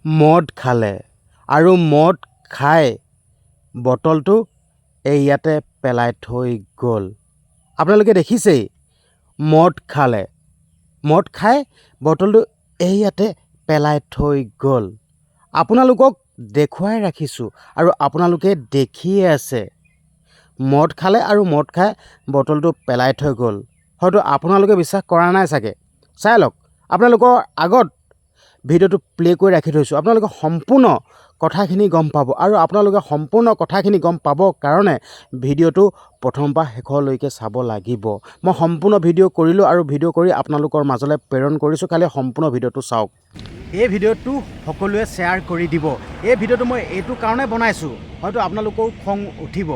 মদ খালে আৰু মদ খাই বটলটো ইয়াতে পেলাই থৈ গ'ল। আপোনালোকে দেখিছেই, মদ খালে, মদ খাই বটলটো ইয়াতে পেলাই থৈ গ'ল। আপোনালোকক দেখুৱাই ৰাখিছোঁ আৰু আপোনালোকে দেখিয়ে আছে। মদ খালে আৰু মদ খাই বটলটো পেলাই থৈ গ'ল। হয়তো আপোনালোকে বিশ্বাস কৰা নাই চাগে। চাই লওক, আপোনালোকৰ আগত ভিডিঅ'টো প্লে' কৰি ৰাখি থৈছোঁ। আপোনালোকে সম্পূৰ্ণ কথাখিনি গম পাব আৰু আপোনালোকে সম্পূৰ্ণ কথাখিনি গম পাবৰ কাৰণে ভিডিঅ'টো প্ৰথমৰ পৰা শেষলৈকে চাব লাগিব। মই সম্পূৰ্ণ ভিডিঅ' কৰিলোঁ আৰু ভিডিঅ' কৰি আপোনালোকৰ মাজলৈ প্ৰেৰণ কৰিছোঁ। খালি সম্পূৰ্ণ ভিডিঅ'টো চাওক। এই ভিডিঅ'টো সকলোৱে শ্বেয়াৰ কৰি দিব। এই ভিডিঅ'টো মই এইটো কাৰণে বনাইছোঁ, হয়তো আপোনালোকেও খং উঠিব।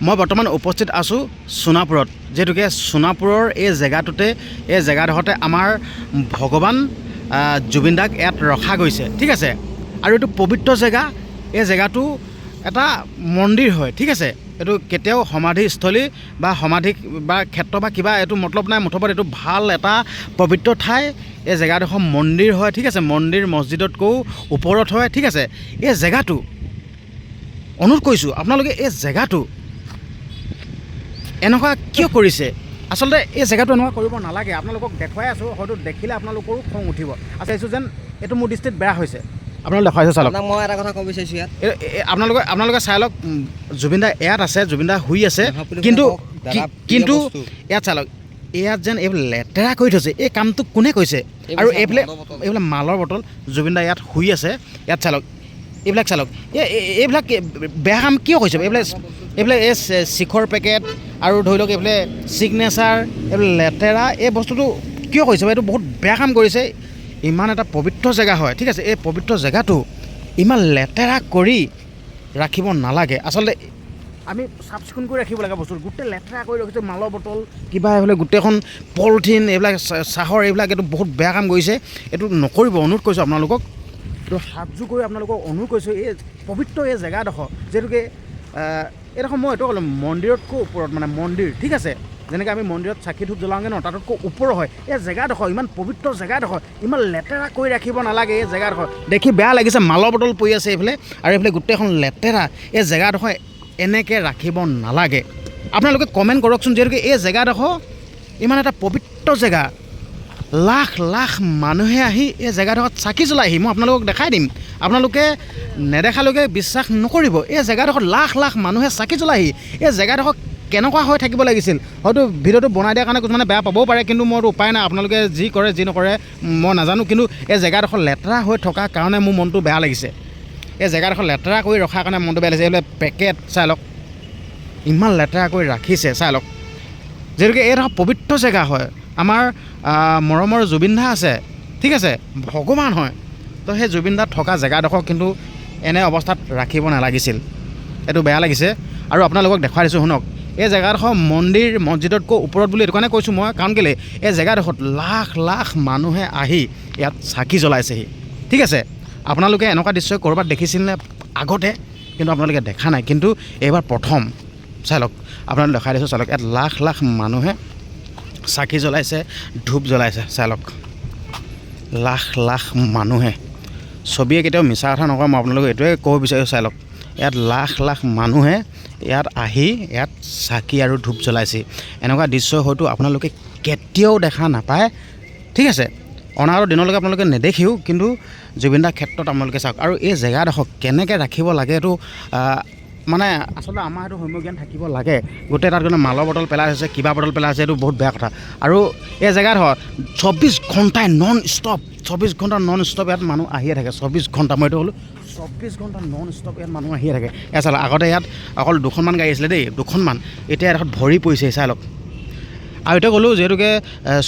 মই বৰ্তমান উপস্থিত আছোঁ সোণাপুৰত, যিহেতুকে সোণাপুৰৰ এই জেগাটোতে, এই জেগাডোখৰতে আমাৰ ভগৱান জুবিন দাক ইয়াত ৰখা গৈছে, ঠিক আছে। আৰু এইটো পবিত্ৰ জেগা। এই জেগাটো এটা মন্দিৰ হয়, ঠিক আছে। এইটো কেতিয়াও সমাধিস্থলী বা সমাধি বা ক্ষেত্ৰ বা কিবা এইটো মতলব নাই। মুঠতে এইটো ভাল এটা পবিত্ৰ ঠাই। এই জেগাডোখৰ মন্দিৰ হয়, ঠিক আছে। মন্দিৰ মছজিদতকৈও ওপৰত হয়, ঠিক আছে। এই জেগাটো অনুৰোধ কৰিছোঁ, আপোনালোকে এই জেগাটো এনেকুৱা কিয় কৰিছে? আচলতে এই জেগাটো এনেকুৱা কৰিব নালাগে। আপোনালোকক দেখুৱাই আছোঁ, হয়তো দেখিলে আপোনালোকৰো খং উঠিব। চাইছোঁ যেন এইটো মোৰ দৃষ্টিত বেয়া হৈছে। আপোনালোকে দেখুৱাইছোঁ, চাই লওক। মই এটা কথা ক'ব বিচাৰিছোঁ ইয়াত, আপোনালোকে চাই লওক, জুবিন দা ইয়াত আছে, জুবিন দা শুই আছে, কিন্তু ইয়াত চাই লওক, ইয়াত যেন এইবোৰ লেতেৰা কৰি থৈছে। এই কামটো কোনে কৈছে? আৰু এইবিলাক মালৰ বটল, জুবিন দা ইয়াত শুই আছে, ইয়াত চাই লওক, এইবিলাক চাই লওক, এইবিলাক বেয়া কাম কিয় কৈছে? এইবিলাক এই চিখৰ পেকেট আৰু ধৰি লওক এইফালে ছিগনেচাৰ, এইবিলাক লেতেৰা, এই বস্তুটো কিয় কৰিছে? এইটো বহুত বেয়া কাম কৰিছে। ইমান এটা পবিত্ৰ জেগা হয়, ঠিক আছে। এই পবিত্ৰ জেগাটো ইমান লেতেৰা কৰি ৰাখিব নালাগে। আচলতে আমি চাফ চিকুণ কৰি ৰাখিব লাগে বস্তুটো। গোটেই লেতেৰা কৰি ৰাখিছে, মালৰ বটল কিবা এইফালে গোটেইখন পলিথিন, এইবিলাক চাহৰ, এইবিলাক এইটো বহুত বেয়া কাম কৰিছে। এইটো নকৰিব, অনুৰোধ কৰিছোঁ আপোনালোকক। এইটো হাতযোৰ কৰি আপোনালোকক অনুৰোধ কৰিছোঁ। এই পবিত্ৰ এই জেগাডোখৰ, যিহেতুকে এইডোখৰ মই এইটো ক'লোঁ মন্দিৰতকৈ ওপৰত, মানে মন্দিৰ, ঠিক আছে। যেনেকৈ আমি মন্দিৰত চাকি ধূপ জ্বলাওঁগৈ ন, তাতকৈ ওপৰ হয় এই জেগাডোখৰ। ইমান পবিত্ৰ জেগাডোখৰ ইমান লেতেৰা কৰি ৰাখিব নালাগে। এই জেগাডোখৰ দেখি বেয়া লাগিছে, মালৰ বটল পৰি আছে এইফালে, আৰু এইফালে গোটেইখন লেতেৰা। এই জেগাডোখৰ এনেকৈ ৰাখিব নালাগে। আপোনালোকে কমেণ্ট কৰকচোন, যিহেতুকে এই জেগাডোখৰ ইমান এটা পবিত্ৰ জেগা। লাখ লাখ মানুহে আহি এই জেগাডোখৰত চাকি জ্বলাইহি। মই আপোনালোকক দেখাই দিম, আপোনালোকে নেদেখালৈকে বিশ্বাস নকৰিব। এই জেগাডোখৰত লাখ লাখ মানুহে চাকি জ্বলাইহি। এই জেগাডোখৰ কেনেকুৱা হৈ থাকিব লাগিছিল? হয়তো ভিডিঅ'টো বনাই দিয়াৰ কাৰণে কিছুমানে বেয়া পাবও পাৰে, কিন্তু মোৰতো উপায় নাই। আপোনালোকে যি কৰে যি নকৰে মই নাজানো, কিন্তু এই জেগাডোখৰ লেতেৰা হৈ থকাৰ কাৰণে মোৰ মনটো বেয়া লাগিছে। এই জেগাডোখৰ লেতেৰা কৰি ৰখাৰ কাৰণে মনটো বেয়া লাগিছে। এইবিলাক পেকেট চাই লওক, ইমান লেতেৰা কৰি ৰাখিছে, চাই লওক। যিহেতুকে এইডোখৰ পবিত্ৰ জেগা হয়, আমাৰ মৰমৰ জুবিন দা আছে, ঠিক আছে, ভগৱান হয়। তো সেই জুবিন দা থকা জেগাডোখৰ কিন্তু এনে অৱস্থাত ৰাখিব নালাগিছিল। এইটো বেয়া লাগিছে। আৰু আপোনালোকক দেখুৱাই দিছোঁ, শুনক। এই জেগাডোখৰ মন্দিৰ মছজিদতকৈ ওপৰত বুলি এইটো কাৰণে কৈছোঁ মই, কাৰণ কেলৈ এই জেগাডোখৰত লাখ লাখ মানুহে আহি ইয়াত চাকি জ্বলাইছেহি, ঠিক আছে। আপোনালোকে এনেকুৱা দৃশ্য ক'ৰবাত দেখিছিলনে আগতে? কিন্তু আপোনালোকে দেখা নাই, কিন্তু এইবাৰ প্ৰথম। চাই লওক, আপোনালোকে দেখাই দিছোঁ, চাই লওক। ইয়াত লাখ লাখ মানুহে চাকি জ্বলাইছে, ধূপ জ্বলাইছে, চাই লওক। লাখ লাখ মানুহে, ছবিয়ে কেতিয়াও মিছা কথা নকওঁ। মই আপোনালোকক এইটোৱে ক'ব বিচাৰিছোঁ, চাই লওক। ইয়াত লাখ লাখ মানুহে ইয়াত আহি ইয়াত চাকি আৰু ধূপ জ্বলাইছে। এনেকুৱা দৃশ্য হয়তো আপোনালোকে কেতিয়াও দেখা নাপায়, ঠিক আছে। অনাগত দিনলৈকে আপোনালোকে নেদেখিও, কিন্তু জুবিন দাৰ ক্ষেত্ৰত আপোনালোকে চাওক। আৰু এই জেগাডোখৰ কেনেকৈ ৰাখিব লাগে, এইটো মানে আচলতে আমাৰ এইটো সমজ্ঞান থাকিব লাগে। গোটেই তাত কিন্তু মালৰ বটল পেলাই আছে, কিবা বটল পেলাই আছে, এইটো বহুত বেয়া কথা। আৰু এই জেগাডোখৰ 24 ঘণ্টাই নন ষ্টপ, 24 ঘণ্টা নন ষ্টপ ইয়াত মানুহ আহিয়ে থাকে। 24 ঘণ্টা, মই এইটো ক'লোঁ 24 ঘণ্টা নন ষ্টপ ইয়াত মানুহ আহিয়ে থাকে। চাই লওক, আগতে ইয়াত অকল 2খনমান গাড়ী আছিলে দেই, 2খনমান। এতিয়া এডোখৰত ভৰি পৰিছে, চাই লওক। আৰু এতিয়া ক'লোঁ, যিহেতুকে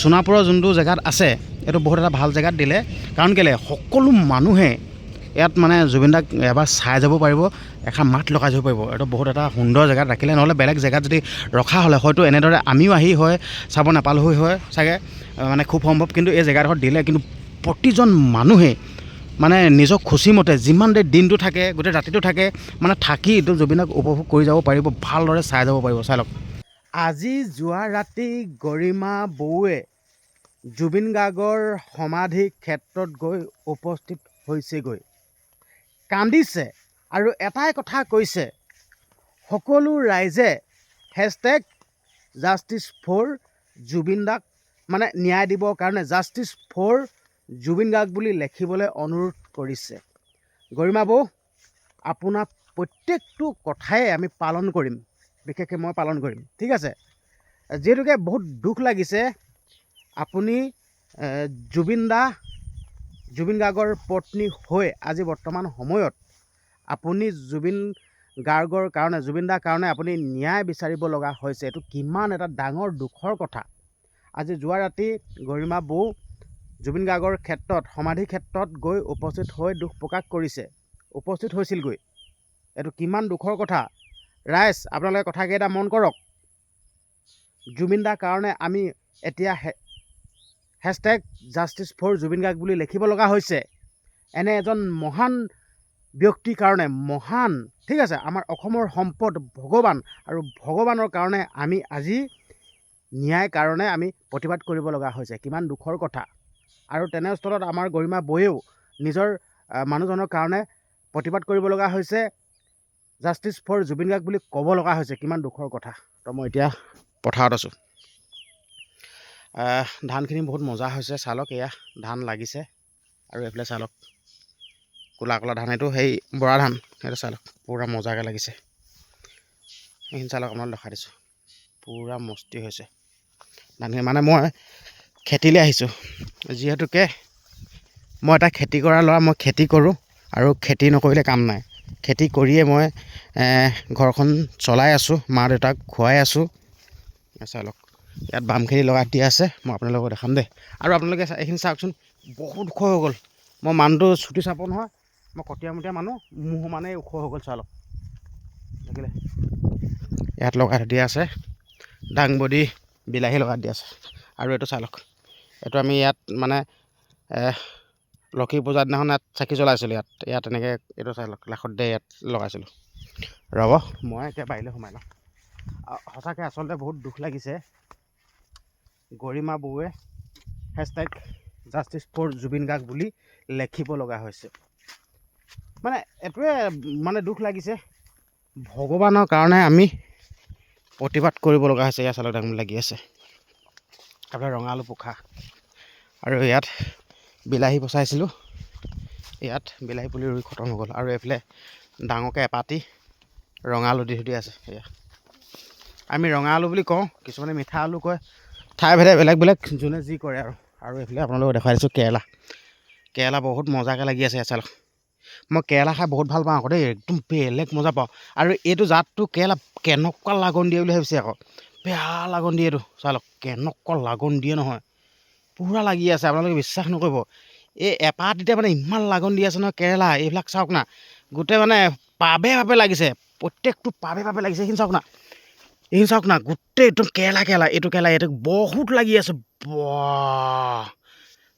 সোণাপুৰৰ যোনটো জেগাত আছে, এইটো বহুত এটা ভাল জেগাত দিলে। কাৰণ কেলৈ সকলো মানুহে ইয়াত মানে জুবিন দাক এবাৰ চাই যাব পাৰিব, এষাৰ মাত লগাই যাব পাৰিব। এইটো বহুত এটা সুন্দৰ জেগাত ৰাখিলে। নহ'লে বেলেগ জেগাত যদি ৰখা হ'লে হয়তো এনেদৰে আমিও আহি হয় চাব নাপালোঁ হয় চাগে, মানে খুব সম্ভৱ। কিন্তু এই জেগাডোখৰত দিলে কিন্তু প্ৰতিজন মানুহে মানে নিজৰ খুচিমতে যিমান দেৰি দিনটো থাকে, গোটেই ৰাতিটো থাকে, মানে থাকি এইটো জুবিনক উপভোগ কৰি যাব পাৰিব, ভালদৰে চাই যাব পাৰিব, চাই লওক। আজি যোৱা ৰাতি গৰিমা বৌৱে জুবিন গাৰ্গৰ সমাধি ক্ষেত্ৰত গৈ উপস্থিত হৈছেগৈ, কান্দিছে আৰু এটাই কথা কৈছে, সকলো ৰাইজে হেছটেগ জাষ্টিছ ফৰ জুবিন দাক মানে ন্যায় দিবৰ কাৰণে জাষ্টিছ ফৰ জুবিন গাৰ্গ বুলি লিখিবলৈ অনুৰোধ কৰিছে। গৰিমা বৌ, আপোনাৰ প্ৰত্যেকটো কথাই আমি পালন কৰিম, বিশেষকৈ মই পালন কৰিম, ঠিক আছে। যিহেতুকে বহুত দুখ লাগিছে, আপুনি জুবিন গাৰ্গৰ পত্নী হৈ আজি বৰ্তমান সময়ত আপুনি জুবিন গাৰ্গৰ কাৰণে, জুবিন দাৰ কাৰণে আপুনি ন্যায় বিচাৰিব লগা হৈছে। এইটো কিমান এটা ডাঙৰ দুখৰ কথা। আজি যোৱা ৰাতি গৰিমা বৌ জুবিন গাৰ্গৰ ক্ষেত্ৰত, সমাধি ক্ষেত্ৰত গৈ উপস্থিত হৈ দুখ প্ৰকাশ কৰিছে, উপস্থিত হৈছিলগৈ। এইটো কিমান দুখৰ কথা। ৰাইজ, আপোনালোকে কথাকেইটা মন কৰক। জুবিন দাৰ কাৰণে আমি এতিয়া hashtag justice for Zubeen Garg বুলি লিখিব লগা হৈছে। এনে এজন মহান ব্যক্তিৰ কাৰণে, মহান, ঠিক আছে, আমাৰ অসমৰ সম্পদ ভগৱান, আৰু ভগৱানৰ কাৰণে আমি আজি ন্যায় কাৰণে আমি প্ৰতিবাদ কৰিব লগা হৈছে। কিমান দুখৰ কথা। আৰু তেনেস্থলত আমাৰ গৰিমা বৌয়েও নিজৰ মানুহজনৰ কাৰণে প্ৰতিবাদ কৰিব লগা হৈছে, জাষ্টিছ ফৰ জুবিন গাৰ্গ বুলি ক'ব লগা হৈছে। কিমান দুখৰ কথা। তো মই এতিয়া পথাৰত আছোঁ। ধানখিনি বহুত মজা হৈছে, চালক এয়া ধান লাগিছে, আৰু এইফালে চালক ক'লা ক'লা ধান, এইটো সেই বৰা ধান, সেইটো চালক পূৰা মজাকৈ লাগিছে। এইখিনি চালক আপোনালোক দেখাই দিছোঁ, পূৰা মস্তি হৈছে ধানখিনি। মানে মই খেতিলৈ আহিছোঁ, যিহেতুকে মই এটা খেতি কৰা ল'ৰা, মই খেতি কৰোঁ, আৰু খেতি নকৰিলে কাম নাই। খেতি কৰিয়ে মই ঘৰখন চলাই আছোঁ, মা দেউতাক খুৱাই আছোঁ। চালক ইয়াত বামখিনি লগাই দিয়া আছে, মই আপোনালোকক দেখাম দেই। আৰু আপোনালোকে এইখিনি চাওকচোন, বহুত ওখ হৈ গ'ল। মই মানুহটো চুটি চাপৰ নহয়, মই কটীয়া-মটীয়া মানুহ, মোৰ সমানেই ওখ হৈ গ'ল চালক, দেখিলে। ইয়াত লগাই দিয়া আছে দাংবডি, বিলাহী লগাই দিয়া আছে। আৰু এইটো চালক, এইটো আমি ইয়াত মানে লক্ষী পূজাৰ দিনাখন ইয়াত চাকি জ্বলাইছিলোঁ। ইয়াত এনেকৈ এইটো চালক লাখত দে ইয়াত লগাইছিলোঁ। ৰ'ব, মই এতিয়া বাৰীলৈ সোমাই লওঁ। সঁচাকৈ আচলতে বহুত দুখ লাগিছে। গৰিমা বৌৱে hashtag justice for Zubeen Garg বুলি লিখিব লগা হৈছে। মানে এইটোৱে মানে দুখ লাগিছে, ভগৱানৰ কাৰণে আমি প্ৰতিবাদ কৰিব লগা হৈছে। ইয়াত চালক দাংবডি লাগি আছে, তাৰপৰা ৰঙা আলু পোখা, আৰু ইয়াত বিলাহী পচাইছিলোঁ। ইয়াত বিলাহী পুলি ৰুই খতম হৈ গ'ল। আৰু এইফালে ডাঙৰকৈ এপাতি ৰঙা আলু দি আছে। এয়া আমি ৰঙা আলু বুলি কওঁ, কিছুমানে মিঠা আলু কয়, ঠাই ভেদে বেলেগ বেলেগ, যোনে যি কৰে আৰু এইফালে আপোনালোকক দেখাই দিছোঁ কেৰেলা বহুত মজাকৈ লাগি আছে। ইয়াত চালক, মই কেৰেলা খাই বহুত ভাল পাওঁ আকৌ দেই, একদম বেলেগ মজা পাওঁ। আৰু এইটো জাতটো কেৰেলা কেনেকুৱা লাগন দিয়ে বুলি ভাবিছে আকৌ, বেয়া লাগন দিয়ে এইটো চালক, কেনেকুৱা লাগন দিয়ে নহয়, পূৰা লাগি আছে। আপোনালোকে বিশ্বাস নকৰিব, এই এপাতিতে মানে ইমান লাগন দি আছে নহয় কেৰেলা। এইবিলাক চাওক না, গোটেই মানে পাবে লাগিছে, প্ৰত্যেকটো পাবে লাগিছে। এইখিনি চাওক না, গোটেই একদম কেৰেলা। এইটো বহুত লাগি আছে।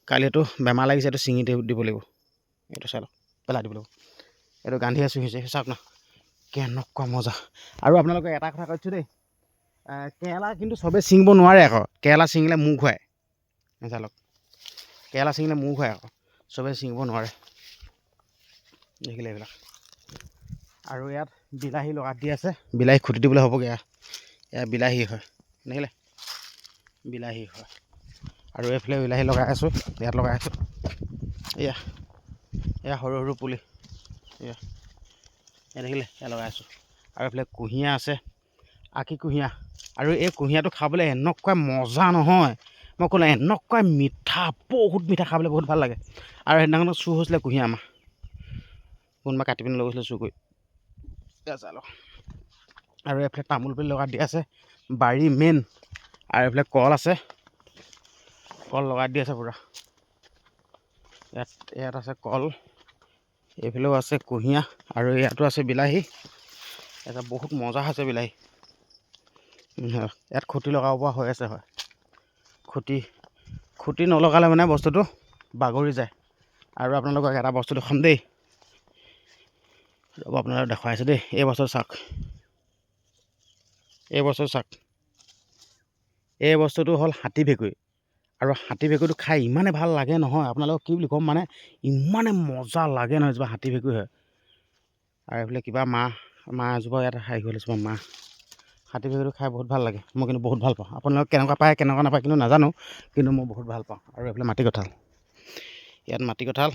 কালি এইটো বেমাৰ লাগিছে, এইটো ছিঙি দিব লাগিব। এইটো চালক পেলাই দিব লাগিব। এইটো গান্ধী আছোঁ হৈছে, চাওক না কেনেকুৱা মজা। আৰু আপোনালোকে এটা কথা কৈছোঁ দেই, কেৰেলা কিন্তু চবেই ছিঙিব নোৱাৰে আকৌ, কেৰেলা ছিঙিলে মূৰ ঘূৰাই। চালক, কেৰেলা ছিঙিলে মূৰ ঘূৰাই আকৌ, চবেই ছিঙিব নোৱাৰে, দেখিলে এইবিলাক। আৰু ইয়াত বিলাহী লগাই দি আছে, বিলাহী খুটি দিবলৈ হ'বগৈ। এয়া বিলাহী হয়, দেখিলে, বিলাহী হয়। আৰু এইফালে বিলাহী লগাই আছোঁ, ইয়াত লগাই আছোঁ। এয়া সৰু সৰু পুলি, এয়া দেখিলে, এয়া লগাই আছোঁ। আৰু এইফালে কুঁহিয়াৰ আছে, আকি কুঁহিয়াৰ। আৰু এই কুঁহিয়াৰটো খাবলৈ এনেকুৱা মজা নহয়, মই ক'লো এনেকুৱা মিঠা, বহুত মিঠা, খাবলৈ বহুত ভাল লাগে। আৰু সেইদিনাখন চুৰ হৈছিলে কুঁহিয়াৰ আমাৰ, কোনোবা কাটি পিনি লৈ গৈছিলে চুৰ কৰি। চালক, আৰু এইফালে তামোল পুলি লগাই দি আছে, বাৰী মেইন। আৰু এইফালে কল আছে, কল লগাই দি আছে পূৰা। ইয়াত আছে কল, এইফালেও আছে কুঁহিয়াৰ, আৰু ইয়াতো আছে বিলাহী। এটা বহুত মজা হৈছে বিলাহী। ইয়াত খুঁটি লগাব পৰা হৈ আছে, হয়। খুঁটি নলগালে মানে বস্তুটো বাগৰি যায়। আৰু আপোনালোকক এটা বস্তু দেখাম দেই, ৰ'ব আপোনালোকক দেখুৱাই আছোঁ দেই। এই বস্তু চাওক, এই বস্তুটো চাওক, এই বস্তুটো হ'ল হাতী ভেকুৰী। আৰু হাতী ভেঁকুৰটো খাই ইমানে ভাল লাগে নহয়, আপোনালোকক কি বুলি ক'ম, মানে ইমানে মজা লাগে নহয় এজোপা হাতী ভেঁকুৰ হয়। আৰু এইফালে কিবা মাহ এজোপা ইয়াত হেৰি হৈ লৈছোঁ মাহ। হাতী ভেঁকুৰটো খাই বহুত ভাল লাগে, মই কিন্তু বহুত ভাল পাওঁ। আপোনালোকে কেনেকুৱা পায় কেনেকুৱা নাপায় কিন্তু নাজানো, কিন্তু মই বহুত ভাল পাওঁ। আৰু এইফালে মাটি কঁঠাল, ইয়াত মাটি কঁঠাল,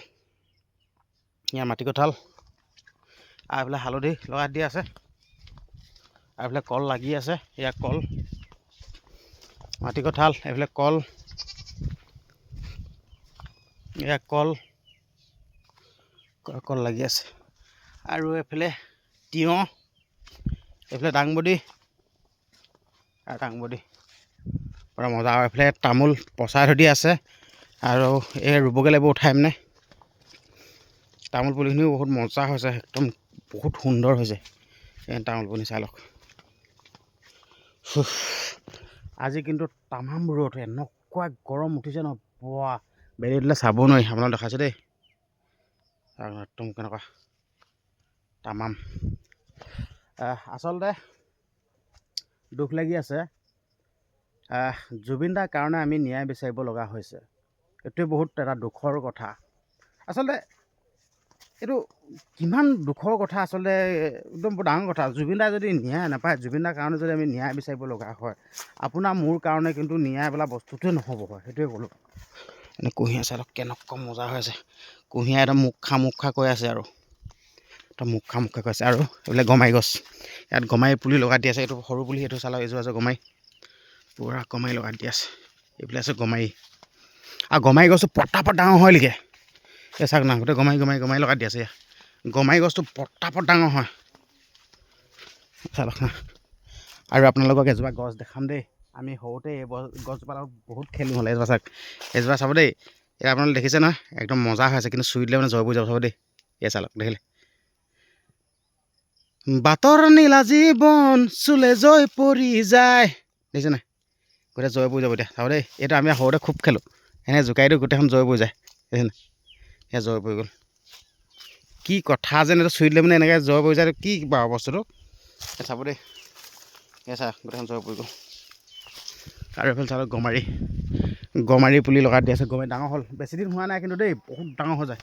আৰু এইফালে হালধি লগাই দি আছে, আৰু এইফালে কল লাগি আছে, ইয়াত কল, মাটি কঁঠাল, এইফালে কল, ইয়াত কল লাগি আছে। আৰু এইফালে তিয়ঁহ, এইফালে দাংবডি আৰু দাংবডি পূৰা মজা। আৰু এইফালে তামোল পচাই থৈ দি আছে, আৰু এই ৰুবগৈ লাগিব উঠাই মানে। তামোল পুলিখিনিও বহুত মজা হৈছে, একদম বহুত সুন্দৰ হৈছে। তামোল পুলি চাই লওক। আজি কিন্তু তামাম ৰ'দ, এনেকুৱা গৰম উঠিছে ন, পোৱা বেলি দিলে চাব নোৱাৰি। আপোনালোক দেখাইছোঁ দেই, একদম কেনেকুৱা তামাম। আচলতে দুখ লাগি আছে, জুবিন দাৰ কাৰণে আমি ন্যায় বিচাৰিব লগা হৈছে। এইটোৱে বহুত এটা দুখৰ কথা। আচলতে এইটো কিমান দুখৰ কথা, আচলতে একদম বৰ ডাঙৰ কথা। জুবিন দাই যদি ন্যায় নাপায়, জুবিন দাৰ কাৰণে যদি আমি ন্যায় বিচাৰিব লগা হয়, আপোনাৰ মোৰ কাৰণে কিন্তু ন্যায় বোলা বস্তুটোৱে নহ'ব হয়, সেইটোৱে ক'লোঁ। এনে কুঁহিয়াৰ চাই লওক কেনেকুৱা মজা হৈ আছে। কুঁহিয়াৰ একদম মুখ খা কৈ আছে, আৰু একদম মুখ খা কৈ আছে। আৰু এইবিলাক গমাৰি গছ, ইয়াত গমাৰি পুলি লগাই দি আছে। এইটো সৰু পুলি, এইটো চাই লওক, এইযোৰ আছে গমাৰি, পূৰা গমাৰি লগাই দি আছে। এইফালে আছে গমাৰি, আৰু গমাৰি গছটো পটাপট ডাঙৰ হয় লিখে। এই চাওক না, গোটেই গমাৰি লগাই দি আছে। গমাৰি গছটো পটাপট ডাঙৰ হয়, চাই লওক না। আৰু আপোনালোকক এজোপা গছ দেখাম দেই, আমি সৰুতে এই গছজোপাৰ লগত বহুত খেলোঁ হ'লে। এজোপা চাওক, এজোপা চাব দেই, এতিয়া আপোনালোকে দেখিছে নহয়, একদম মজা হৈ আছে, কিন্তু চুই দিলে মানে জয় পৰি যাব, চাব দেই। এয়া চাওক, দেখিলে, বাটৰ নীলা জীৱন চুলে জয় পৰি যায়, দেখিছে নাই, গোটেই জয় পৰি যাব এতিয়া, চাব দেই। এইটো আমি সৰুতে খুব খেলোঁ, এনে জোকাৰি দিওঁ গোটেইখন জয় পৰি যায়, দেখিছে নাই, সেয়া জয় পৰি গ'ল। কি কথা যেন, এইটো চুই দিলে মানে এনেকৈ জয় পৰি যায়, কি বাৰু বস্তুটো, চাব দেই। এয়া চা, গোটেইখন জয় পৰি গ'ল। আৰু এইফালে চাওক গমাৰি পুলি লগাই দি আছে। গমাৰি ডাঙৰ হ'ল, বেছি দিন হোৱা নাই কিন্তু দেই, বহুত ডাঙৰ হৈ যায়।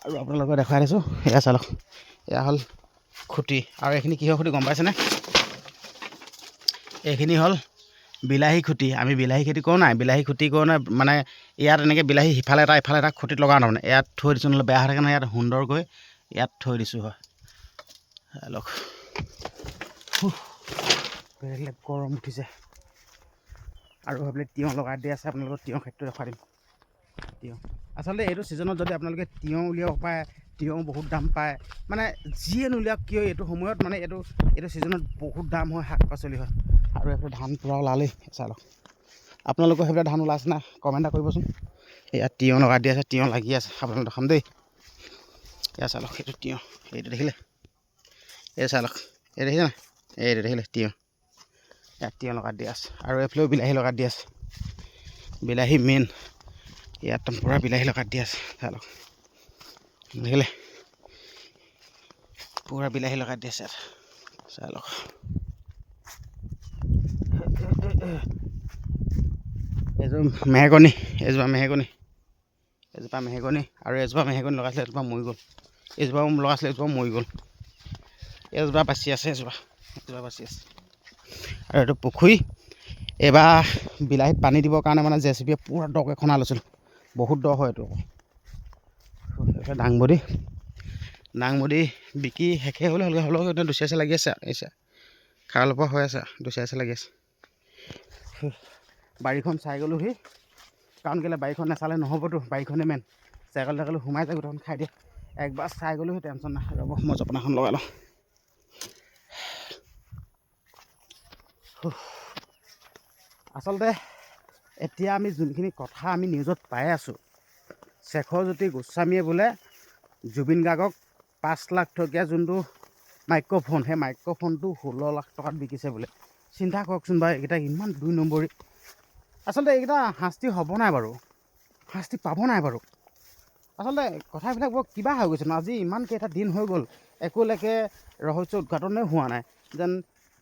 আৰু আপোনালোকক দেখাই দিছোঁ, এয়া চাওক, এয়া হ'ল খুঁটি। আৰু এইখিনি কিহৰ খুঁটি গম পাইছেনে? এইখিনি হ'ল বিলাহী খুঁটি। আমি বিলাহী খেতি কৰোঁ নাই, বিলাহী খুঁটি কৰোঁ নাই, মানে ইয়াত এনেকৈ বিলাহী সিফালে এটা ইফালে এটা খুঁটিত লগাওঁ তাৰমানে। ইয়াত থৈ দিছোঁ, নহ'লে বেয়া হৈ থাকে নহয়, ইয়াত সুন্দৰকৈ ইয়াত থৈ দিছোঁ হয়। লওক, বেলেগ গৰম উঠিছে। আৰু সেইফালে তিয়ঁহ লগাই দি আছে, আপোনালোকক তিয়ঁহ খেতিটো দেখাই দিম। তিয়ঁহ আচলতে এইটো ছিজনত যদি আপোনালোকে তিয়ঁহ উলিয়াব পাৰে, তিয়ঁহ বহুত দাম পায়, মানে যিয়ে নুলিয়াওক কিয় এইটো সময়ত, মানে এইটো ছিজনত বহুত দাম হয়, শাক পাচলি হয়। আৰু এইফালে ধান পূৰা ওলালেই, চাই লওক। আপোনালোকৰ সেইফালে ধান ওলাইছে না, কমেণ্ট এটা কৰিবচোন। ইয়াত তিয়ঁহ লগাই দি আছে, তিয়ঁহ লাগি আছে, আপোনালোকক দেখাম দেই। এয়া চাই লওক, সেইটো তিয়ঁহ, এইটো দেখিলে, এই চাই লওক, এই দেখিছে নাই, এইটো দেখিলে তিয়ঁহ, ইয়াত তিয়ঁহ লগাই দি আছে। আৰু এইফালেও বিলাহী লগাই দি আছে, বিলাহী মেইন, ইয়াত পূৰা বিলাহী লগাই দি আছে, চাই লওক, দেখিলে, পূৰা বিলাহী লগাই দি আছে, চাই লওক। এইযোৰ মেহগনি, এজোপা মেহগনি, আৰু এজোপা মেহগনি লগাইছিলে, এজোপা মৰি গ'ল। এজোপা লগাইছিলে, এজোপা মৰি গ'ল। এজোপা বাচি আছে, এজোপা বাচি আছে। আৰু এইটো পুখুৰী, এইবাৰ বিলাহীত পানী দিবৰ কাৰণে মানে জেচিবিয়ে পূৰা দকৈ খনা লৈছিলোঁ, বহুত দ হয় এইটো। এইফালে দাংবডি বিকি শেষে হ'লেও এতিয়া দুচিয়াছে লাগি আছে, খাল পৰা হৈ আছে, দুচিয়াছে লাগি আছে। বাৰীখন চাই গ'লোহি, কাৰণ কেলৈ বাৰীখন নাচালে নহ'বতো, বাৰীখনে মেইন। ছাগলী সোমাই যায়, গোটেইখন খাই দিয়ে। একবাৰ চাই গ'লোহি, টেনশ্যন নাই। ৰ'ব, মই জপনাখন লগাই লওঁ। আচলতে এতিয়া আমি যোনখিনি কথা আমি নিউজত পাই আছোঁ, শেখৰজ্যোতি গোস্বামীয়ে বোলে জুবিন গাৰ্গক 5 লাখ টকীয়া যোনটো মাইক্ৰ'ফোন, সেই মাইক্ৰ'ফোনটো 16 লাখ টকাত বিকিছে বোলে। চিন্তা কৰকচোন বাৰু, এইকেইটা ইমান 2 নম্বৰী। আচলতে এইকেইটা শাস্তি হ'ব নাই বাৰু, শাস্তি পাব নাই বাৰু? আচলতে কথাবিলাক বৰ কিবা হৈ গৈছে ন। আজি ইমান কেইটা দিন হৈ গ'ল, একোলৈকে ৰহস্য উদঘাটনে হোৱা নাই, যেন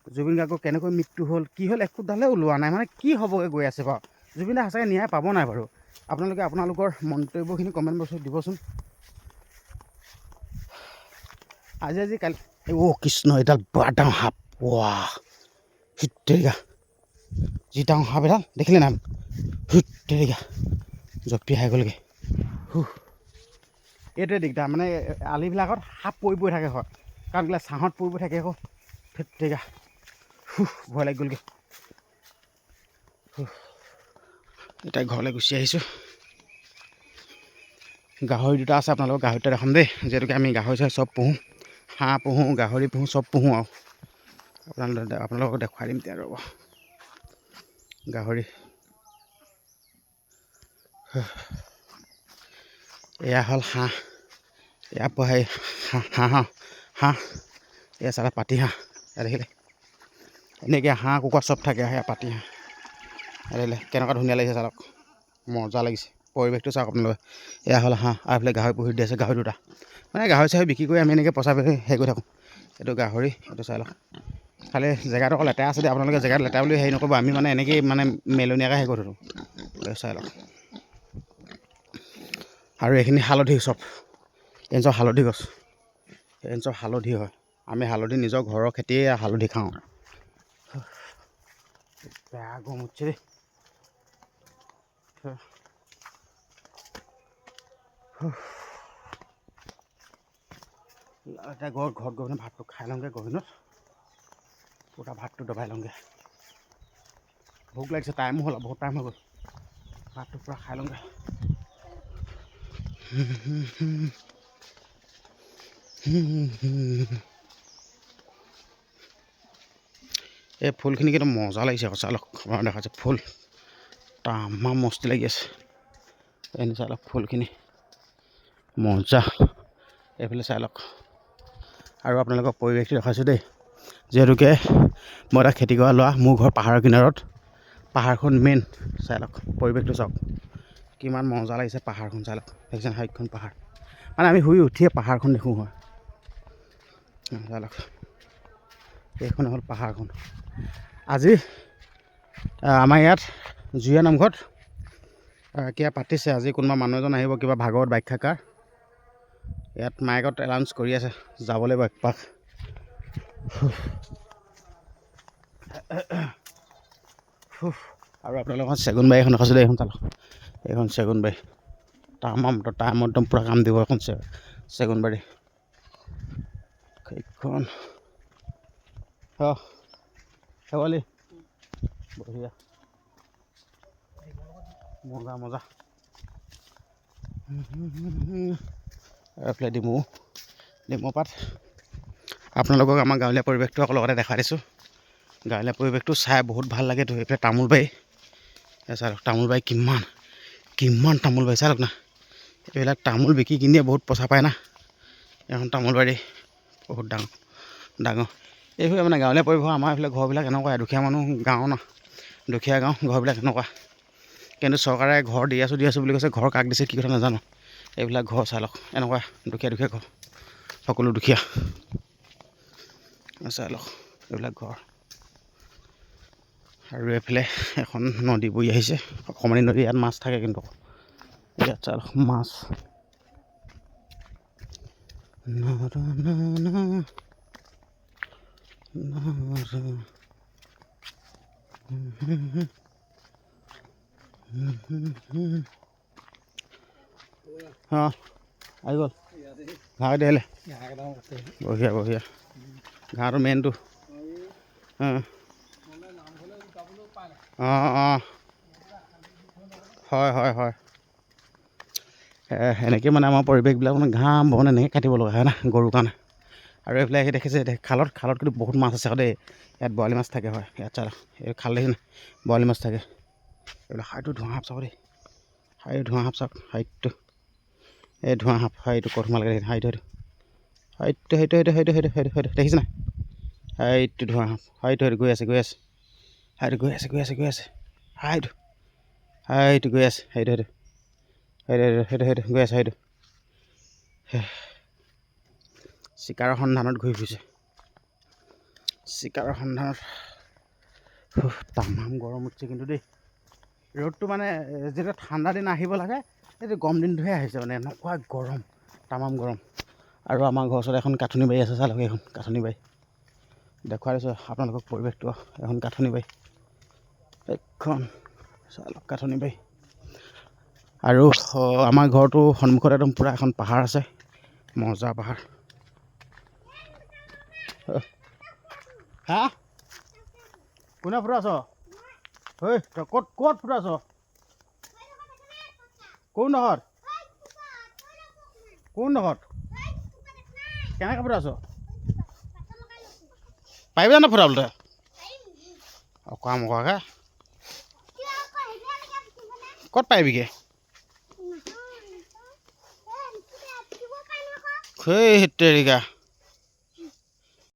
জুবিন গাৰ্গৰ কেনেকৈ মৃত্যু হ'ল, কি হ'ল, একোডালে ওলোৱা নাই। মানে কি হ'বগৈ গৈ আছে বাৰু? জুবিন দা সঁচাকৈ ন্যায় পাব নাই বাৰু? আপোনালোকে আপোনালোকৰ মন্তব্যখিনি কমেণ্ট বক্সত দিবচোন। আজি কালি কৃষ্ণ এডাল বৰ ডাঙৰ সাপ। ৱাহ তেৰিকা, যি ডাঙৰ সাপ এডাল দেখিলে নাই? তেৰিকা জঁপিয়াই গ'লগৈ। এইটোৱে দিগদাৰ, মানে আলিবিলাকত সাপ পৰি থাকে হয়, কাৰণ কেলৈ ছাঁহত পৰি থাকে আকৌ। তেৰিকা ভয় লাগি গ'লগৈ। এতিয়া ঘৰলৈ গুচি আহিছোঁ। গাহৰি দুটা আছে, আপোনালোকক গাহৰি দুটা দেখাম দেই, যিহেতুকে আমি গাহৰি চব পুহোঁ, হাঁহ পুহোঁ, গাহৰি পুহোঁ, চব পুহোঁ আৰু আপোনালোকক দেখুৱাই দিম এতিয়া ৰ'ব। গাহৰি এয়া হ'ল হাঁহ, এয়া হাঁহ এয়া চালে পাতি হাঁহ, এয়া দেখিলে এনেকৈ হাঁহ কুকুৰা চব থাকে। এয়া পাতি হাঁহ দেখিলে কেনেকুৱা ধুনীয়া লাগিছে চাওক, মজা লাগিছে। পৰিৱেশটো চাওক আপোনালোকে। এয়া হ'ল হাঁহ, আৰু এইফালে গাহৰি পুহি দি আছে, গাহৰি দুটা। মানে গাহৰি চাহৰি বিক্ৰী কৰি আমি এনেকৈ পইচা হেৰি কৰি থাকোঁ। এইটো গাহৰি, এইটো চাই লওক। খালি জেগাটো অকল লেতেৰা আছে দেই, আপোনালোকে জেগাত লেতেৰা বুলি হেৰি নকৰিব। আমি মানে এনেকৈয়ে মানে মেলনীয়াকৈ হেৰি কৰি থাকোঁ। চাই লওক। আৰু এইখিনি হালধি চব, এই চব হালধি গছ, এই চব হালধি হয়। আমি হালধি নিজৰ ঘৰৰ খেতিয়ে হালধি খাওঁ। বেয়া গৰম উঠিছে দেই। এতিয়া ঘৰত গৈ পিনে ভাতটো খাই লওঁগৈ। গহীনত পুৰা ভাতটো দবাই লওঁগৈ। ভোক লাগিছে, টাইমো হ'ল, বহুত টাইম হৈ গ'ল। ভাতটো পুৰা খাই লওঁগৈ। এই ফুলখিনি কিন্তু মজা লাগিছে আকৌ, চাই লওক। আপোনাৰ দেখাইছে ফুল তামাম মস্তি লাগি আছে। এনে চাই লওক ফুলখিনি মজা। এইফালে চাই লওক। আৰু আপোনালোকক পৰিৱেশটো দেখাইছোঁ দেই, যিহেতুকে মই এটা খেতি কৰা ল'ৰা, মোৰ ঘৰ পাহাৰৰ কিনাৰত। পাহাৰখন মেইন, চাই লওক পৰিৱেশটো চাওক কিমান মজা লাগিছে। পাহাৰখন চাই লওক, দেখিছেনে? হাইটখন পাহাৰ, মানে আমি শুই উঠিয়ে পাহাৰখন দেখোঁ হয়। চাই লওক, এইখন হ'ল পাহাৰখন। আজি আমাৰ ইয়াত জুৰীয়া নামঘৰত কিবা পাতিছে। আজি কোনোবা মানুহ এজন আহিব, কিবা ভাগৱত ব্যাখ্যাকাৰ। ইয়াত মাইকত এলাউন্স কৰি আছে, যাব লাগিব একপাক। আৰু আপোনালোকৰ চেগুনবাৰী এখন দেখাইছোঁ দেই, এইখন চাওক। এইখন চেগুনবাৰী তামাম একদম পূৰা কাম দিব এখন চেগুনবাৰী। এইখন শেৱালি বঢ়িয়া, মজা মজা। এইফালে ডিমৌ পাত। আপোনালোকক আমাৰ গাঁৱলীয়া পৰিৱেশটো আকৌ লগতে দেখাই দিছোঁ। গাঁৱলীয়া পৰিৱেশটো চাই বহুত ভাল লাগেতো। এইফালে তামোল বাৰী, চাই লওক তামোল বাৰী কিমান তামোল বাৰী চাই লওক না। এইবিলাক তামোল বিকি কিনিয়ে বহুত পইচা পায় না। এখন তামোল বাৰী বহুত ডাঙৰ। এইফালে মানে গাঁৱলীয়া পৰিৱেশ। আমাৰ এইফালে ঘৰবিলাক এনেকুৱাই, দুখীয়া মানুহ গাঁও না, দুখীয়া গাঁও ঘৰবিলাক এনেকুৱা। কিন্তু চৰকাৰে ঘৰ দি আছোঁ বুলি কৈছে। ঘৰ কাক দিছে কি কথা নাজানো। এইবিলাক ঘৰ চাই লওক, এনেকুৱা দুখীয়া ঘৰ, সকলো দুখীয়া। চাই লওক এইবিলাক ঘৰ। আৰু এইফালে এখন নদী বৈ আহিছে, অকণমানি নদী। ইয়াত মাছ থাকে, কিন্তু ইয়াত চাই লওক মাছ। আহি গ'ল ঘাঁহ দিলে, বঢ়িয়া। ঘাঁহটো মেইনটো। হয়। এনেকৈ মানে আমাৰ পৰিৱেশবিলাক মানে ঘাঁহ বন এনেকৈ কাটিব লগা হয় না, গৰুৰ কাৰণে। আৰু এইফালে আহি দেখিছে খালত কিন্তু বহুত মাছ আছে দেই। ইয়াত বৰালি মাছ থাকে হয়। ইয়াত চাওক, এই খাল দেখি নাই, বৰালি মাছ থাকে। এইবিলাক হাইটো ধোঁৱা সাপ চাব দেই, ধোঁৱা সাপ চাওক হাইটটো। এই ধোঁৱা সাপ হাইটো ক'ত সোমালে হাইটো সেইটো দেখিছে নাই? হাইটো ধোঁৱা সাপ, হাইটো গৈ আছে হাইটো গৈ আছে হাইটো গৈ আছে সেইটো গৈ আছে। সেইটো চিকাৰৰ সন্ধানত ঘূৰি ফুৰিছে, চিকাৰৰ সন্ধানত। তামাম গৰম উঠিছে কিন্তু দেই। ৰ'দটো মানে যেতিয়া ঠাণ্ডা দিন আহিব লাগে সেইটো গৰম দিনটোহে আহিছে মানে এনেকুৱা গৰম তামাম গৰম। আৰু আমাৰ ঘৰৰ ওচৰত এখন কাঠনি বাৰী আছে, চালক এখন কাঠনি বাৰী দেখুৱাই দিছোঁ আপোনালোকক পৰিৱেশটো। এখন কাঠনি বাৰী, এখন চালক কাঠনি বাৰী। আৰু আমাৰ ঘৰটোৰ সন্মুখত একদম পূৰা এখন পাহাৰ আছে, মজা পাহাৰ। হা কোনে ফুটাইছ? ঐ তই ক'ত ফুটাইছ? কোনডোখৰত কেনেকৈ ফুটাইছ? পাৰিবি জানো ফুটাবলৈ? অকৰা মকৰাকৈ ক'ত পাৰিবিগৈ? সেই তেৰিকা